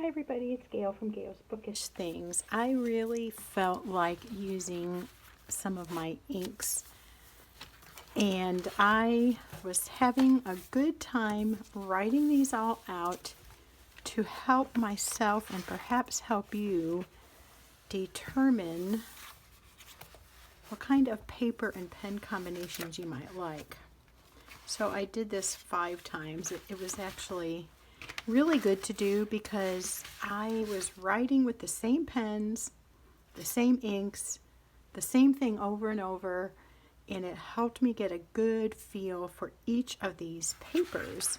Hi everybody, it's Gail from Gail's Bookish Things. I really felt like using some of my inks, and I was having a good time writing these all out to help myself and perhaps help you determine what kind of paper and pen combinations you might like. So I did this 5 times. It was actually really good to do because I was writing with the same pens, the same inks, the same thing over and over, and it helped me get a good feel for each of these papers.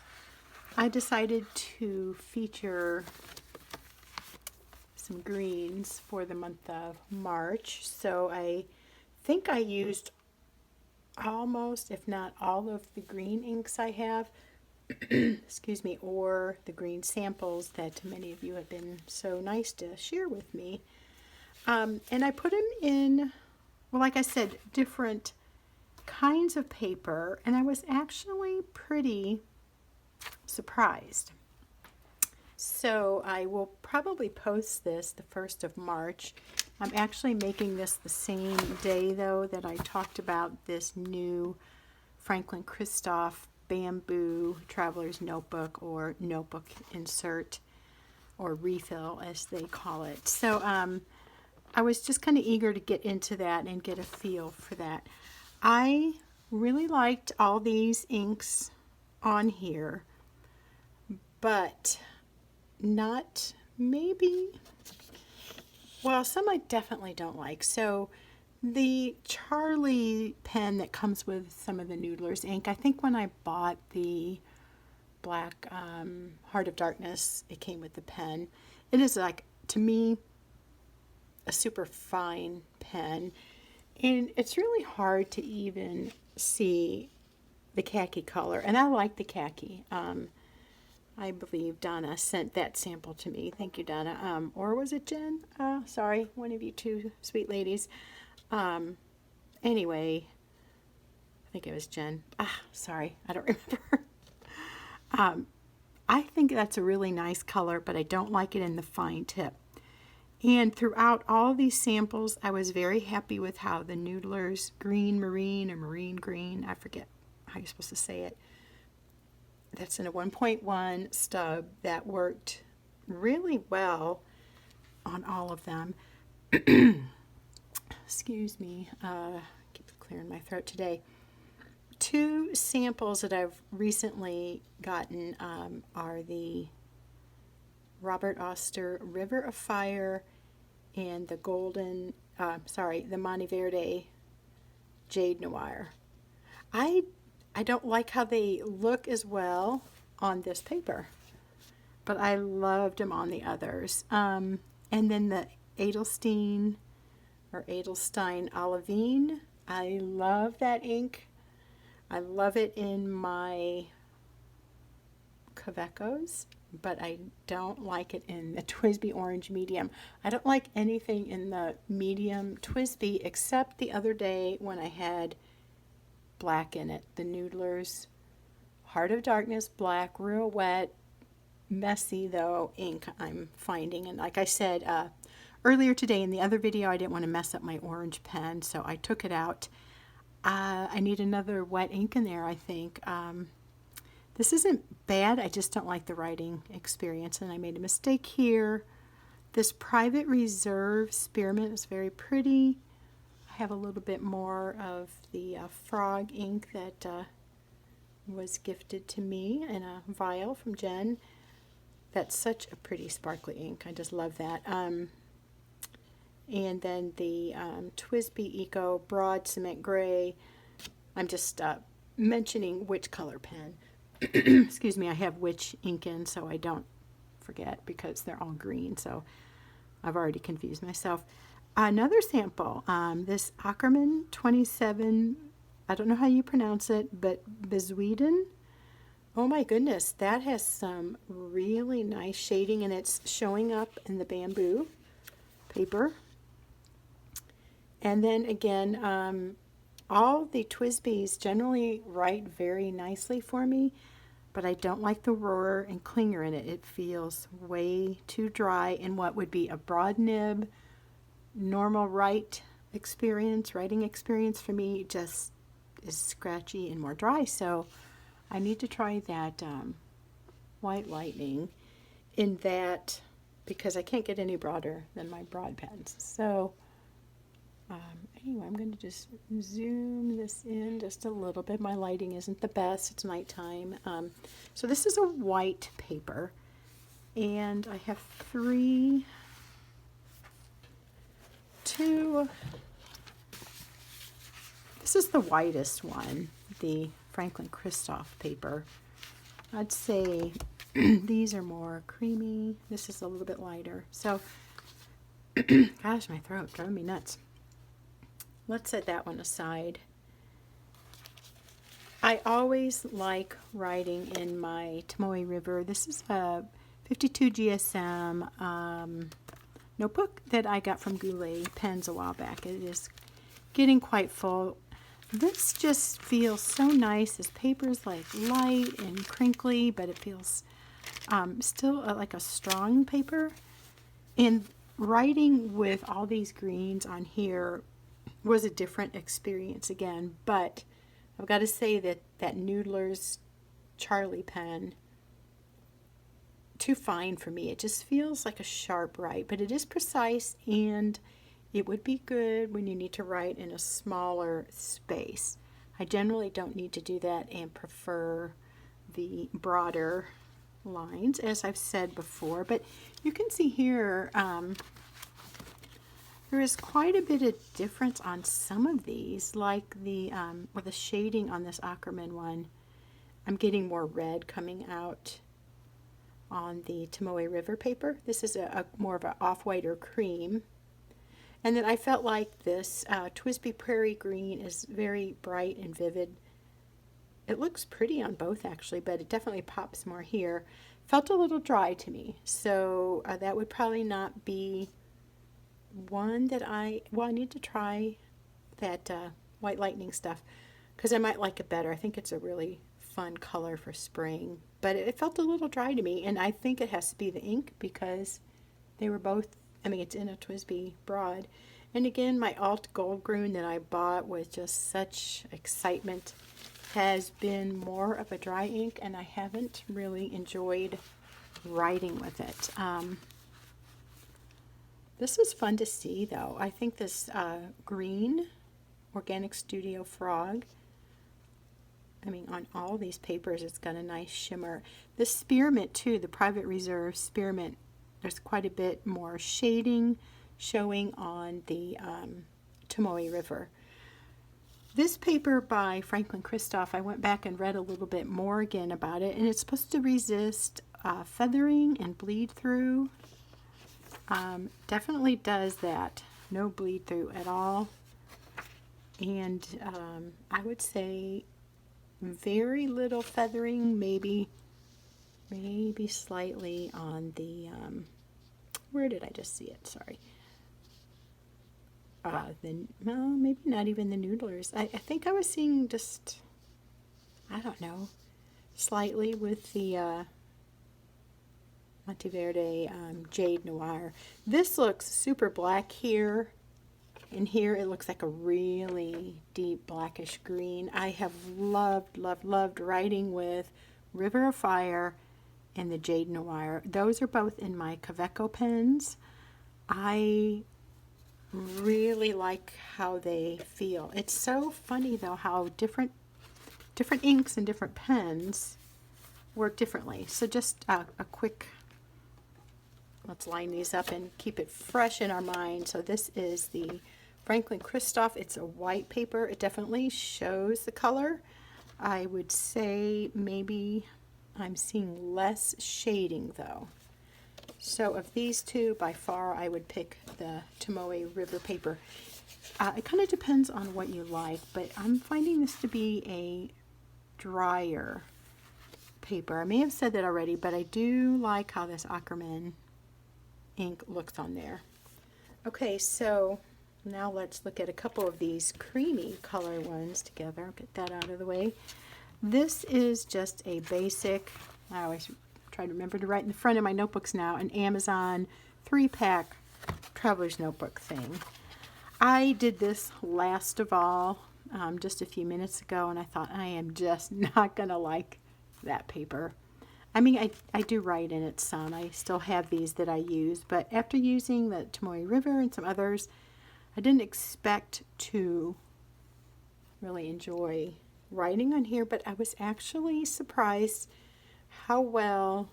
I decided to feature some greens for the month of March, so I think I used almost, if not all, of the green inks I have. Excuse me, or the green samples that many of you have been so nice to share with me. And I put them in, well, like I said, different kinds of paper, and I was actually pretty surprised. So I will probably post this the 1st of March. I'm actually making this the same day, though, that I talked about this new Franklin Christoph bamboo traveler's notebook, or notebook insert, or refill as they call it. So I was just kind of eager to get into that and get a feel for that. I really liked all these inks on here, but not maybe, well, some I definitely don't like. So the Charlie pen that comes with some of the Noodler's ink, I think when I bought the black Heart of Darkness, it came with the pen. It is, like, to me, a super fine pen, and it's really hard to even see the khaki color, and I like the khaki. I believe Donna sent that sample to me. Thank you, Donna. Or was it Jen? Sorry, one of you two sweet ladies. Anyway, I think it was Jen. Sorry, I don't remember. I think that's a really nice color, but I don't like it in the fine tip. And throughout all these samples, I was very happy with how the Noodler's green marine, or marine green, I forget how you're supposed to say it, that's in a 1.1 stub, that worked really well on all of them. Excuse me, keep clearing my throat today. 2 samples that I've recently gotten are the Robert Oster River of Fire and the the Monteverde Jade Noir. I don't like how they look as well on this paper, but I loved them on the others. And then the Edelstein Olivine. I love that ink. I love it in my Kavecos, but I don't like it in the TWSBI Orange Medium. I don't like anything in the medium TWSBI except the other day when I had black in it. The Noodler's Heart of Darkness black, real wet, messy though ink I'm finding. And like I said earlier today in the other video, I didn't want to mess up my orange pen, so I took it out. I need another wet ink in there, I think. This isn't bad, I just don't like the writing experience, and I made a mistake here. This Private Reserve Spearmint is very pretty. I have a little bit more of the frog ink that was gifted to me in a vial from Jen. That's such a pretty sparkly ink. I just love that. And then the TWSBI Eco Broad Cement Gray. I'm just mentioning which color pen. Excuse me, I have which ink in so I don't forget, because they're all green, so I've already confused myself. Another sample, this Ackerman 27, I don't know how you pronounce it, but Bezuiden. Oh my goodness, that has some really nice shading, and it's showing up in the bamboo paper. And then again, all the TWSBIs generally write very nicely for me, but I don't like the roller and clinger in it. It feels way too dry in what would be a broad nib, normal writing experience for me just is scratchy and more dry. So I need to try that White Lightning in that, because I can't get any broader than my broad pens. So anyway, I'm going to just zoom this in just a little bit. My lighting isn't the best. It's nighttime. So this is a white paper, and I have two. This is the whitest one, the Franklin Christoph paper. I'd say these are more creamy. This is a little bit lighter. So, gosh, my throat driving me nuts. Let's set that one aside. I always like writing in my Tomoe River. This is a 52 GSM notebook that I got from Goulet Pens a while back. It is getting quite full. This just feels so nice. This paper is like light and crinkly, but it feels still like a strong paper. And writing with all these greens on here was a different experience again, but I've got to say that Noodler's Charlie pen, too fine for me. It just feels like a sharp write, but it is precise, and it would be good when you need to write in a smaller space. I generally don't need to do that and prefer the broader lines, as I've said before, but you can see here there is quite a bit of difference on some of these, like the or the shading on this Ackerman one. I'm getting more red coming out on the Tomoe River paper. This is a more of an off-white or cream. And then I felt like this Twisby Prairie Green is very bright and vivid. It looks pretty on both actually, but it definitely pops more here. Felt a little dry to me, so that would probably not be one that I need to try that White Lightning stuff, because I might like it better. I think it's a really fun color for spring, but it felt a little dry to me, and I think it has to be the ink because they were both, I mean, it's in a Twisby broad. And again, my Alt Goldgrün that I bought with just such excitement has been more of a dry ink, and I haven't really enjoyed writing with it. This is fun to see, though. I think this green Organic Studio Frog, I mean, on all these papers, it's got a nice shimmer. The Spearmint, too, the Private Reserve Spearmint, there's quite a bit more shading showing on the Tomoe River. This paper by Franklin Christoph, I went back and read a little bit more again about it, and it's supposed to resist feathering and bleed through. Definitely does that. No bleed through at all. And I would say very little feathering, maybe slightly on the, where did I just see it? Sorry. Well, maybe not even the Noodlers. I think I was seeing just, I don't know, slightly with the Monteverde Jade Noir. This looks super black here. And here it looks like a really deep blackish green. I have loved writing with River of Fire and the Jade Noir. Those are both in my Kaweco pens. I really like how they feel. It's so funny though how different inks and different pens work differently. So just a quick, let's line these up and keep it fresh in our mind. So this is the Franklin Christoph. It's a white paper. It definitely shows the color. I would say maybe I'm seeing less shading though. So of these two, by far, I would pick the Tomoe River paper. It kind of depends on what you like, but I'm finding this to be a drier paper. I may have said that already, but I do like how this Ackerman ink looks on there. Okay, so now let's look at a couple of these creamy color ones together. I'll get that out of the way. This is just a basic, I always try to remember to write in the front of my notebooks now, an Amazon 3-pack traveler's notebook thing. I did this last of all just a few minutes ago, and I thought I am just not going to like that paper. I mean, I do write in it some. I still have these that I use, but after using the Tomoe River and some others, I didn't expect to really enjoy writing on here, but I was actually surprised how well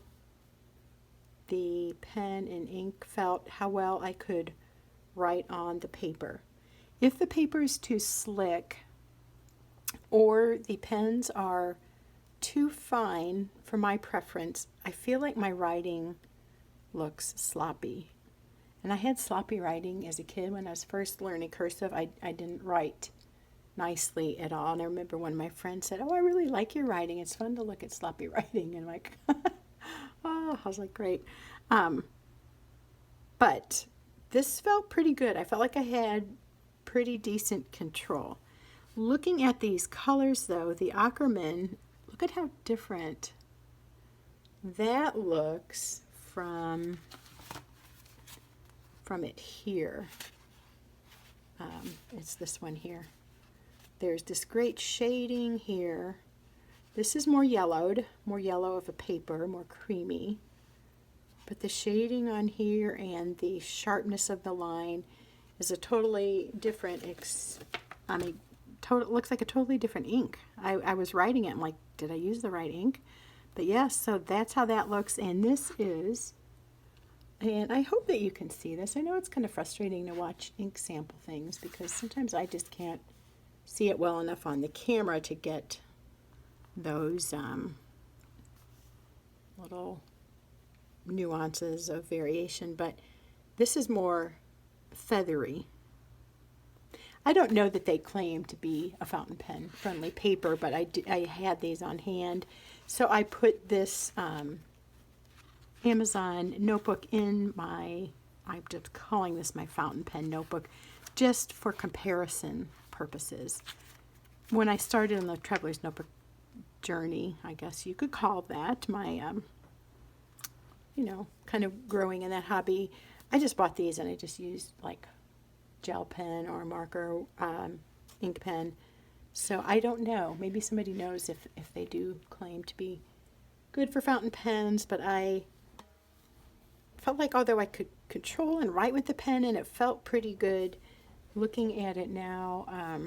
the pen and ink felt, how well I could write on the paper. If the paper is too slick or the pens are too fine for my preference, I feel like my writing looks sloppy. And I had sloppy writing as a kid when I was first learning cursive. I didn't write nicely at all. And I remember one of my friends said, "Oh, I really like your writing. It's fun to look at sloppy writing." And I'm like, oh, I was like, great. But this felt pretty good. I felt like I had pretty decent control. Looking at these colors though, the Ackerman, look at how different that looks from it here. It's this one here. There's this great shading here. This is more yellowed, more yellow of a paper, more creamy. But the shading on here and the sharpness of the line is a totally different, looks like a totally different ink. I was writing it, I'm like, did I use the right ink? But yes, so that's how that looks, and this is, and I hope that you can see this. I know it's kind of frustrating to watch ink sample things because sometimes I just can't see it well enough on the camera to get those little nuances of variation, but this is more feathery. I don't know that they claim to be a fountain pen friendly paper, but I had these on hand, so I put this Amazon notebook in my, I'm just calling this my fountain pen notebook, just for comparison purposes. When I started on the Traveler's Notebook journey, I guess you could call that my, kind of growing in that hobby, I just bought these and I just used like gel pen or marker, ink pen. So I don't know. Maybe somebody knows if they do claim to be good for fountain pens, but I felt like although I could control and write with the pen and it felt pretty good, looking at it now,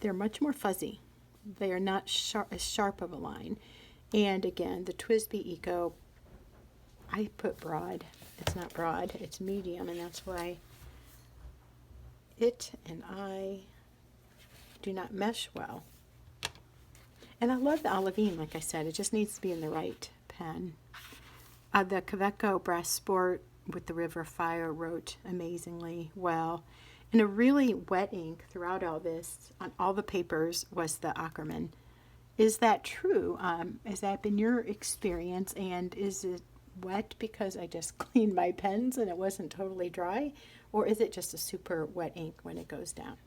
they're much more fuzzy. They are not as sharp of a line. And again, the TWSBI Eco, I put broad. It's not broad, it's medium, and that's why it and I do not mesh well. And I love the olivine, like I said, it just needs to be in the right pen. The Kaweco Brass Sport with the River of Fire wrote amazingly well. And a really wet ink throughout all this, on all the papers, was the Ackerman. Is that true? Has that been your experience? And is it wet because I just cleaned my pens and it wasn't totally dry? Or is it just a super wet ink when it goes down?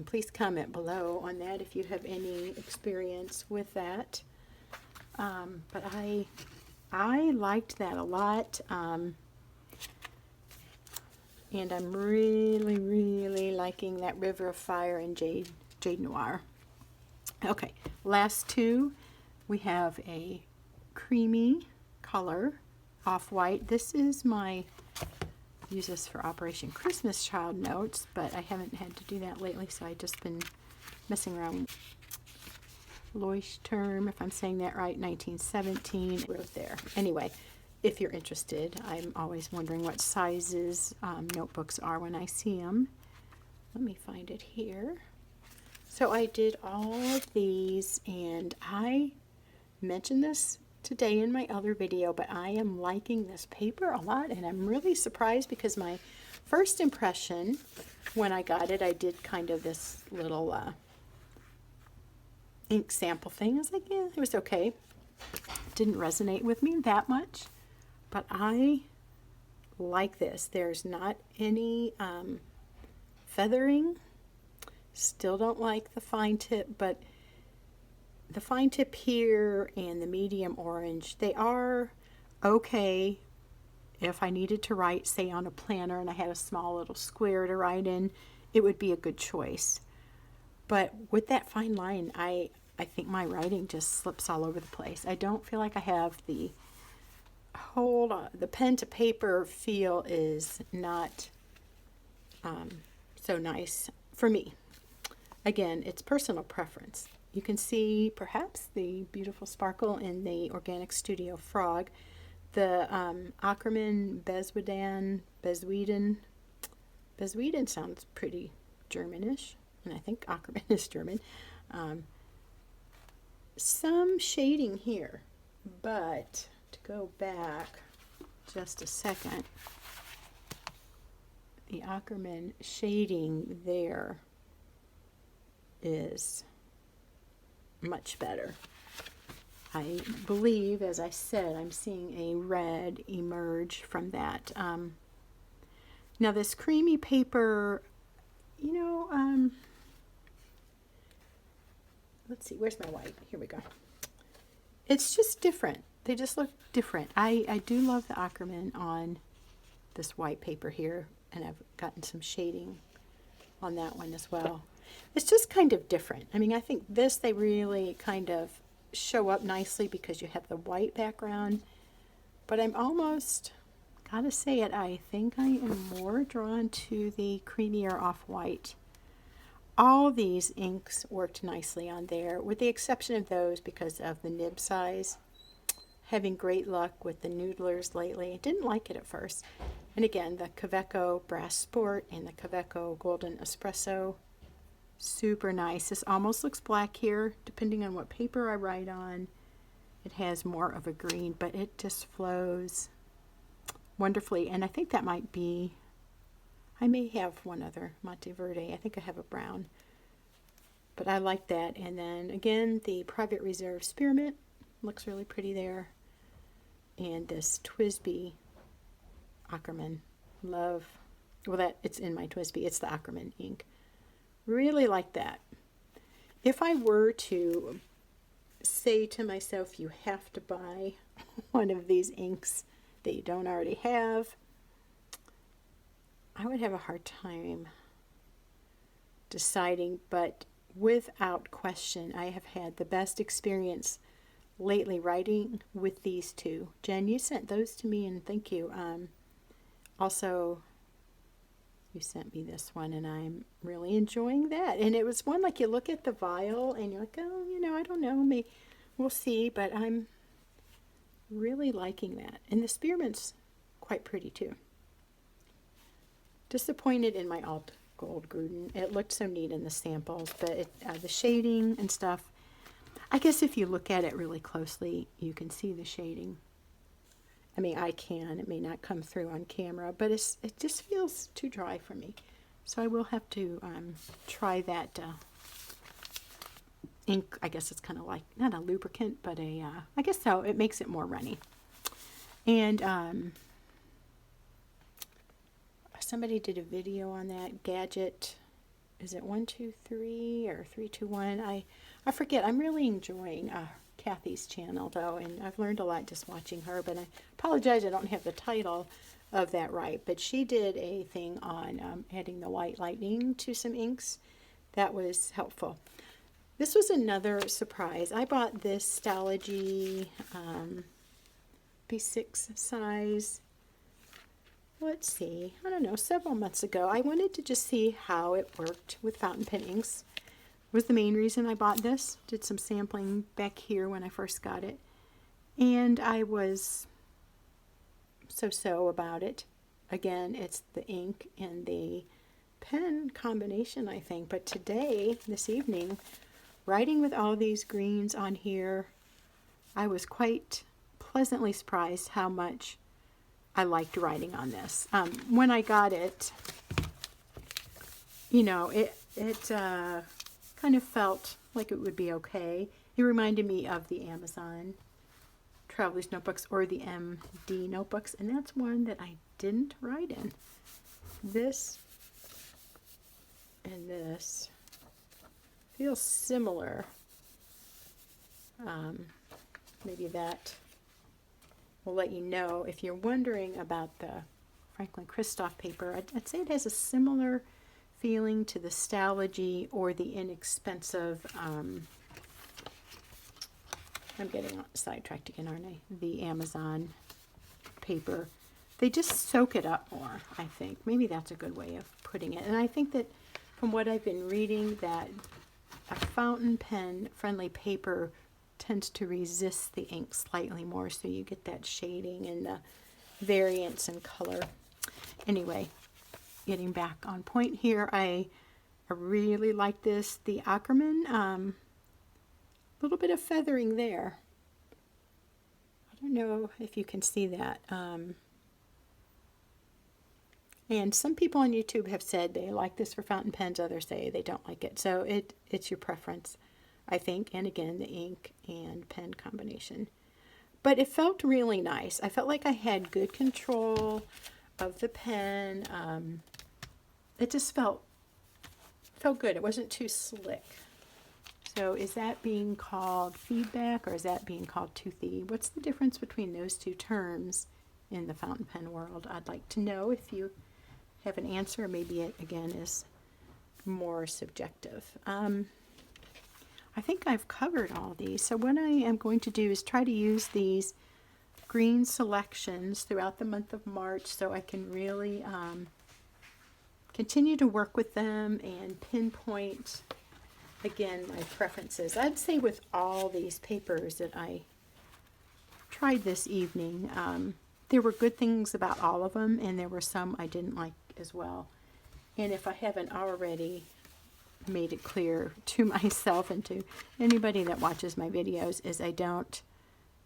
Please comment below on that if you have any experience with that. But I liked that a lot. And I'm really, really liking that River of Fire and Jade Noir. Okay, last two. We have a creamy color, off-white. This is my, use this for Operation Christmas Child notes, but I haven't had to do that lately, so I've just been messing around. Leuchtturm, if I'm saying that right, 1917, wrote there. Anyway, if you're interested, I'm always wondering what sizes notebooks are when I see them. Let me find it here. So I did all of these, and I mentioned this today in my other video, but I am liking this paper a lot, and I'm really surprised because my first impression when I got it, I did kind of this little ink sample thing. I was like, yeah, it was okay. Didn't resonate with me that much. But I like this. There's not any feathering. Still don't like the fine tip, but the fine tip here and the medium orange, they are okay if I needed to write, say, on a planner and I had a small little square to write in, it would be a good choice. But with that fine line, I think my writing just slips all over the place. I don't feel like I have the the pen to paper feel is not so nice for me. Again, it's personal preference. You can see perhaps the beautiful sparkle in the Organic Studio Frog. The Ackerman Bezuieden sounds pretty Germanish, and I think Ackerman is German. Some shading here, but to go back just a second, the Ackerman shading there is much better. I believe, as I said, I'm seeing a red emerge from that. Now this creamy paper, you know, let's see, where's my white? Here we go. It's just different. They just look different. I do love the Ackerman on this white paper here, and I've gotten some shading on that one as well. It's just kind of different. I mean, I think this, they really kind of show up nicely because you have the white background, but I'm almost, gotta say it, I think I am more drawn to the creamier off-white. All these inks worked nicely on there, with the exception of those because of the nib size. Having great luck with the Noodlers lately. Didn't like it at first. And again, the Kaweco Brass Sport and the Kaweco Golden Espresso. Super nice. This almost looks black here, depending on what paper I write on. It has more of a green, but it just flows wonderfully. And I think that might be, I may have one other Monteverde. I think I have a brown, but I like that. And then again, the Private Reserve Spearmint looks really pretty there. And this TWSBI Ackerman, love, well, that it's in my TWSBI, it's the Ackerman ink. Really like that. If I were to say to myself, you have to buy one of these inks that you don't already have, I would have a hard time deciding, but without question, I have had the best experience lately writing with these two. Jen, you sent those to me, and thank you. Also, you sent me this one, and I'm really enjoying that. And it was one like you look at the vial, and you're like, oh, you know, I don't know, maybe we'll see, but I'm really liking that. And the spearmint's quite pretty too. Disappointed in my Alt Gold Gruden. It looked so neat in the samples, but the shading and stuff, I guess if you look at it really closely, you can see the shading. I mean, I can. It may not come through on camera, but it just feels too dry for me. So I will have to try that ink. I guess it's kind of like, not a lubricant, but I guess so. It makes it more runny. And somebody did a video on that gadget. Is it 123 or 321? I forget. I'm really enjoying Kathy's channel though, and I've learned a lot just watching her, but I apologize I don't have the title of that right, but she did a thing on adding the white lightning to some inks. That was helpful. This was another surprise. I bought this Stalogy P6 size, let's see, I don't know, several months ago. I wanted to just see how it worked with fountain pen inks. Was the main reason I bought this. Did some sampling back here when I first got it, and I was so about it. Again, it's the ink and the pen combination, I think, but today, this evening, writing with all these greens on here, I was quite pleasantly surprised how much I liked writing on this. When I got it, you know, it kind of felt like it would be okay. It reminded me of the Amazon Traveler's Notebooks or the MD notebooks, and that's one that I didn't write in. This and this feels similar, Maybe that will let you know. If you're wondering about the Franklin Christoph paper, I'd say it has a similar feeling to the Stalogy or the inexpensive, I'm getting sidetracked again, aren't I? The Amazon paper. They just soak it up more, I think. Maybe that's a good way of putting it. And I think that from what I've been reading, that a fountain pen friendly paper tends to resist the ink slightly more, so you get that shading and the variance in color. Anyway, getting back on point here, I really like this, the Ackerman. A little bit of feathering there. I don't know if you can see that. And some people on YouTube have said they like this for fountain pens, others say they don't like it. So it's your preference, I think. And again, the ink and pen combination. But it felt really nice. I felt like I had good control of the pen. It just felt good. It wasn't too slick. So is that being called feedback, or is that being called toothy? What's the difference between those two terms in the fountain pen world? I'd like to know if you have an answer. Maybe it, again, is more subjective. I think I've covered all these. So what I am going to do is try to use these green selections throughout the month of March so I can really continue to work with them and pinpoint, again, my preferences. I'd say with all these papers that I tried this evening, there were good things about all of them, and there were some I didn't like as well. And if I haven't already made it clear to myself and to anybody that watches my videos, is I don't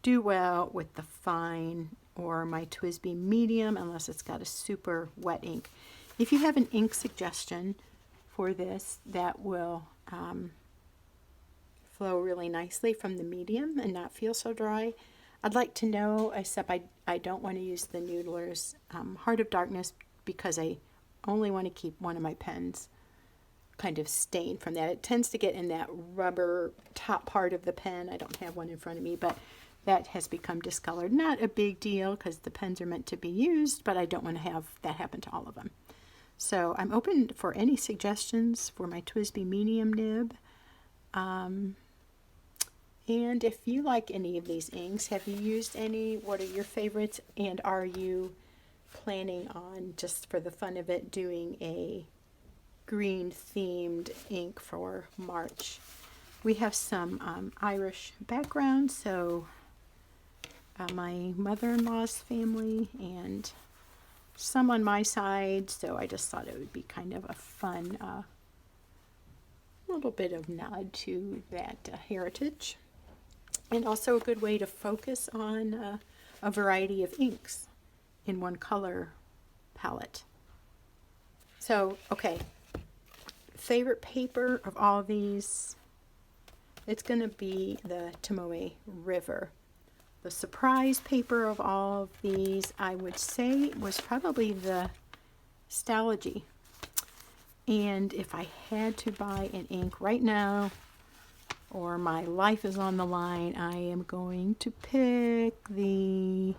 do well with the fine or my TWSBI medium unless it's got a super wet ink. If you have an ink suggestion for this that will flow really nicely from the medium and not feel so dry, I'd like to know, except I don't want to use the Noodler's Heart of Darkness because I only want to keep one of my pens kind of stained from that. It tends to get in that rubber top part of the pen. I don't have one in front of me, but that has become discolored. Not a big deal because the pens are meant to be used, but I don't want to have that happen to all of them. So I'm open for any suggestions for my TWSBI medium nib. And if you like any of these inks, have you used any? What are your favorites? And are you planning on, just for the fun of it, doing a green themed ink for March? We have some Irish background, so my mother-in-law's family and some on my side, so I just thought it would be kind of a fun little bit of nod to that heritage, and also a good way to focus on a variety of inks in one color palette. So, okay, favorite paper of all these, it's going to be the Tomoe River. The surprise paper of all of these, I would say, was probably the Stalogy. And if I had to buy an ink right now, or my life is on the line, I am going to pick the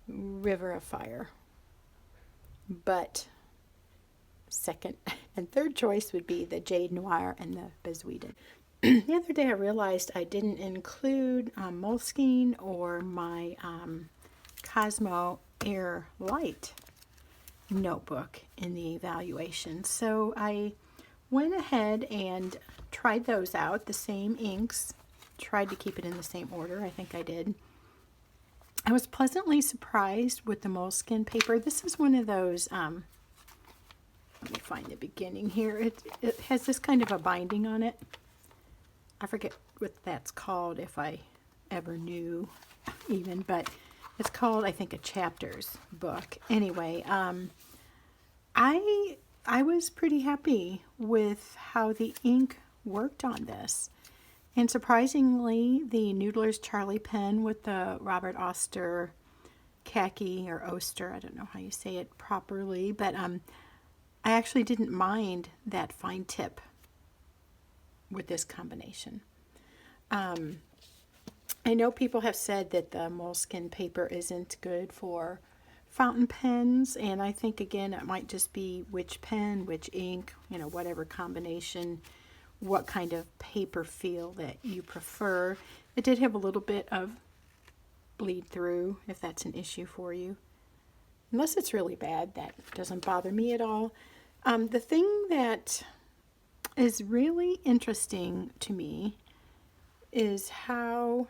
River of Fire. But second and third choice would be the Jade Noir and the Bezuidan. The other day I realized I didn't include Moleskine or my Cosmo Air Light notebook in the evaluation. So I went ahead and tried those out, the same inks, tried to keep it in the same order. I think I did. I was pleasantly surprised with the Moleskine paper. This is one of those, let me find the beginning here. It has this kind of a binding on it. I forget what that's called, if I ever knew even, but it's called, I think, a chapters book. Anyway, I was pretty happy with how the ink worked on this. And surprisingly, the Noodler's Charlie pen with the Robert Oster khaki, or Oster, I don't know how you say it properly, but I actually didn't mind that fine tip with this combination. I know people have said that the moleskin paper isn't good for fountain pens, and I think again it might just be which pen, which ink, whatever combination, what kind of paper feel that you prefer. It did have a little bit of bleed through, if that's an issue for you. Unless it's really bad, that doesn't bother me at all. The thing that is really interesting to me is how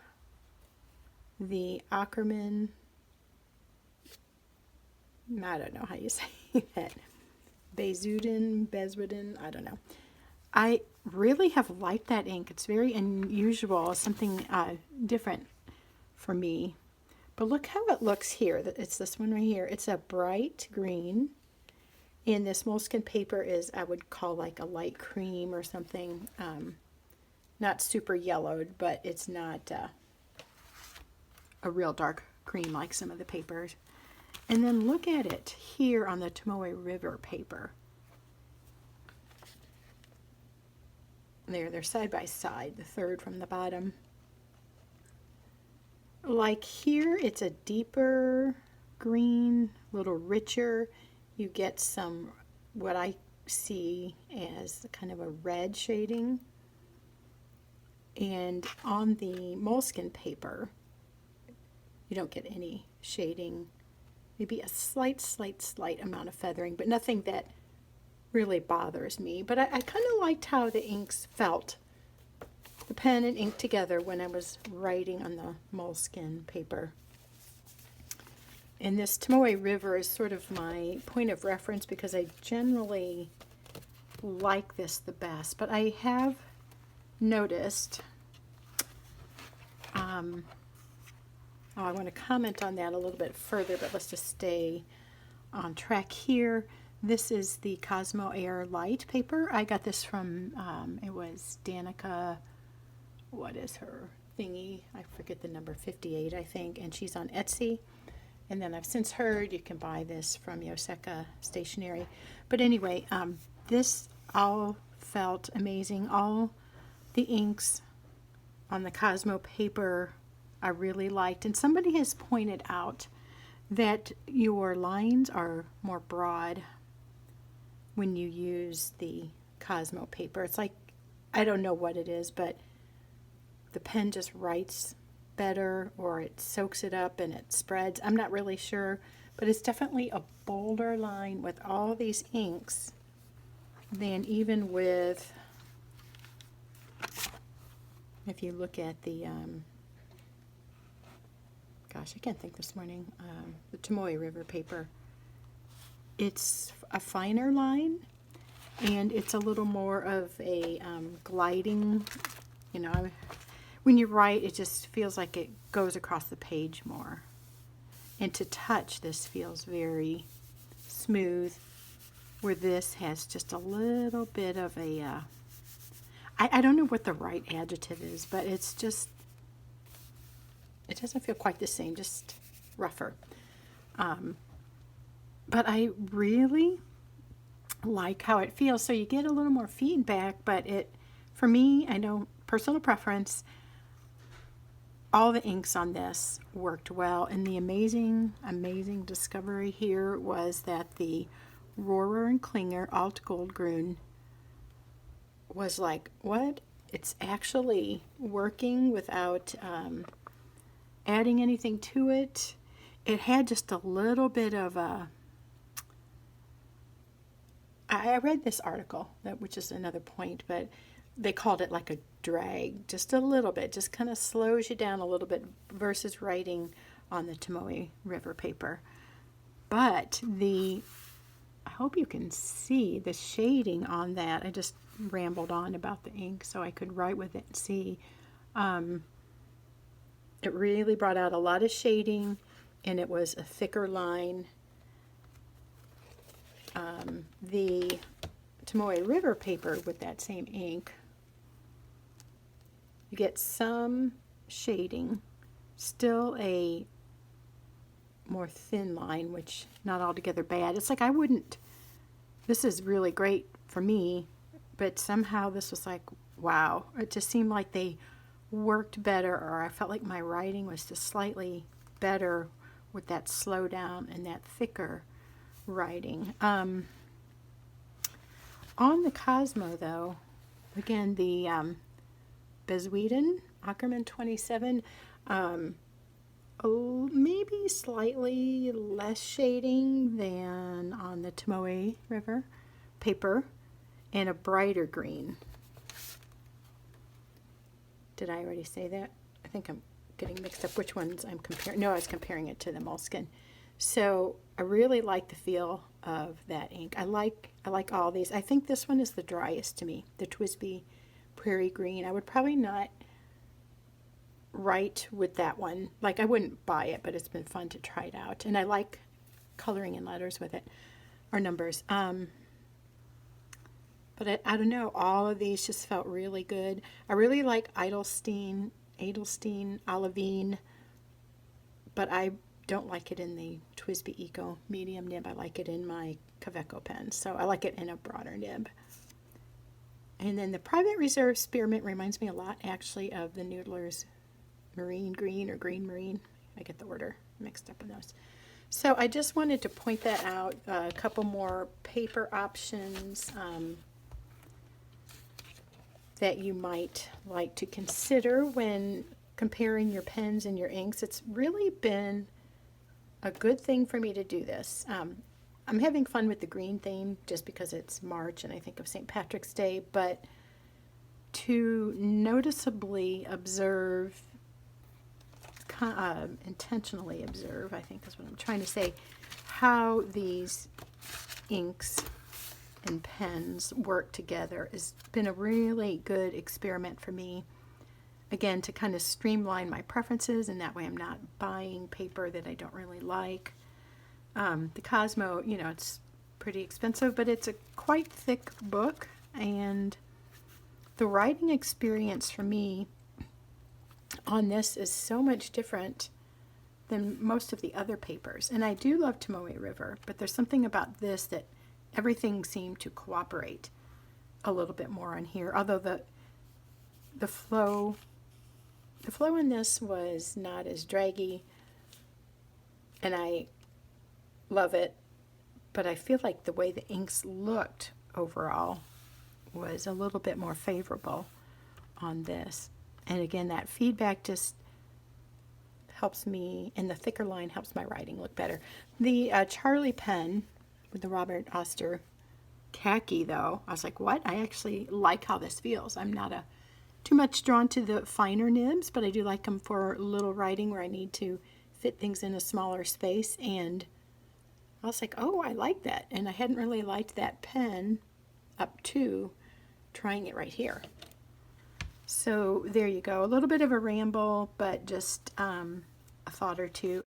the Ackerman, I don't know how you say that, Bezudin, I don't know. I really have liked that ink. It's very unusual, something different for me. But look how it looks here. It's this one right here. It's a bright green. And this moleskin paper is, I would call like a light cream or something. Not super yellowed, but it's not a real dark cream like some of the papers. And then look at it here on the Tomoe River paper. There, they're side by side, the third from the bottom. Like here, it's a deeper green, a little richer. You get some, what I see as kind of a red shading. And on the moleskin paper, you don't get any shading. Maybe a slight amount of feathering, but nothing that really bothers me. But I kind of liked how the inks felt, the pen and ink together, when I was writing on the moleskin paper. And this Tomoe River is sort of my point of reference because I generally like this the best. But I have noticed, I want to comment on that a little bit further, but let's just stay on track here. This is the Cosmo Air Light paper. I got this from, it was Danica, what is her thingy? I forget the number, 58, I think, and she's on Etsy. And then I've since heard you can buy this from Yoseka Stationery. But anyway, this all felt amazing. All the inks on the Cosmo paper I really liked. And somebody has pointed out that your lines are more broad when you use the Cosmo paper. It's like, I don't know what it is, but the pen just writes better, or it soaks it up and it spreads. I'm not really sure, but it's definitely a bolder line with all these inks than even with, if you look at the, gosh, I can't think this morning, the Tomoe River paper. It's a finer line, and it's a little more of a gliding, when you write, it just feels like it goes across the page more. And to touch, this feels very smooth, where this has just a little bit of a, I don't know what the right adjective is, but it's just, it doesn't feel quite the same, just rougher. But I really like how it feels. So you get a little more feedback, but for me, I know personal preference, all the inks on this worked well. And the amazing discovery here was that the Rohrer and Klinger Alt Goldgrün was like, what? It's actually working without adding anything to it. It had just a little bit of a, I read this article, which is another point, but they called it like a drag, just a little bit, just kind of slows you down a little bit versus writing on the Tomoe River paper. But I hope you can see the shading on that. I just rambled on about the ink so I could write with it and see. It really brought out a lot of shading, and it was a thicker line. The Tomoe River paper with that same ink, you get some shading, still a more thin line, which not altogether bad. It's like this is really great for me, but somehow this was like, wow. It just seemed like they worked better, or I felt like my writing was just slightly better with that slow down and that thicker writing. On the Cosmo, though, again, the Bezuidan Ackerman 27, maybe slightly less shading than on the Tomoe River paper, and a brighter green. Did I already say that? I think I'm getting mixed up which ones I'm comparing. No, I was comparing it to the Moleskine. So I really like the feel of that ink. I like all these. I think this one is the driest to me, the TWSBI Prairie Green. I would probably not write with that one. Like, I wouldn't buy it, but it's been fun to try it out. And I like coloring in letters with it, or numbers. But I don't know, all of these just felt really good. I really like Edelstein Olivine, but I don't like it in the TWSBI Eco medium nib. I like it in my Kaweco pen, so I like it in a broader nib. And then the Private Reserve Spearmint reminds me a lot, actually, of the Noodler's Marine Green or Green Marine. I get the order mixed up in those. So I just wanted to point that out. A couple more paper options that you might like to consider when comparing your pens and your inks. It's really been a good thing for me to do this. I'm having fun with the green theme just because it's March and I think of St. Patrick's Day, but to noticeably observe, intentionally observe, I think is what I'm trying to say, how these inks and pens work together has been a really good experiment for me. Again, to kind of streamline my preferences, and that way I'm not buying paper that I don't really like. The Cosmo, you know, it's pretty expensive, but it's a quite thick book, and the writing experience for me on this is so much different than most of the other papers. And I do love Tomoe River, but there's something about this that everything seemed to cooperate a little bit more on here. Although the flow in this was not as draggy, and I love it, but I feel like the way the inks looked overall was a little bit more favorable on this. And again, that feedback just helps me, and the thicker line helps my writing look better. The Charlie pen with the Robert Oster khaki, though, I was like, what? I actually like how this feels. I'm not too much drawn to the finer nibs, but I do like them for little writing where I need to fit things in a smaller space. And I was like, oh, I like that. And I hadn't really liked that pen up to trying it right here. So there you go. A little bit of a ramble, but just a thought or two.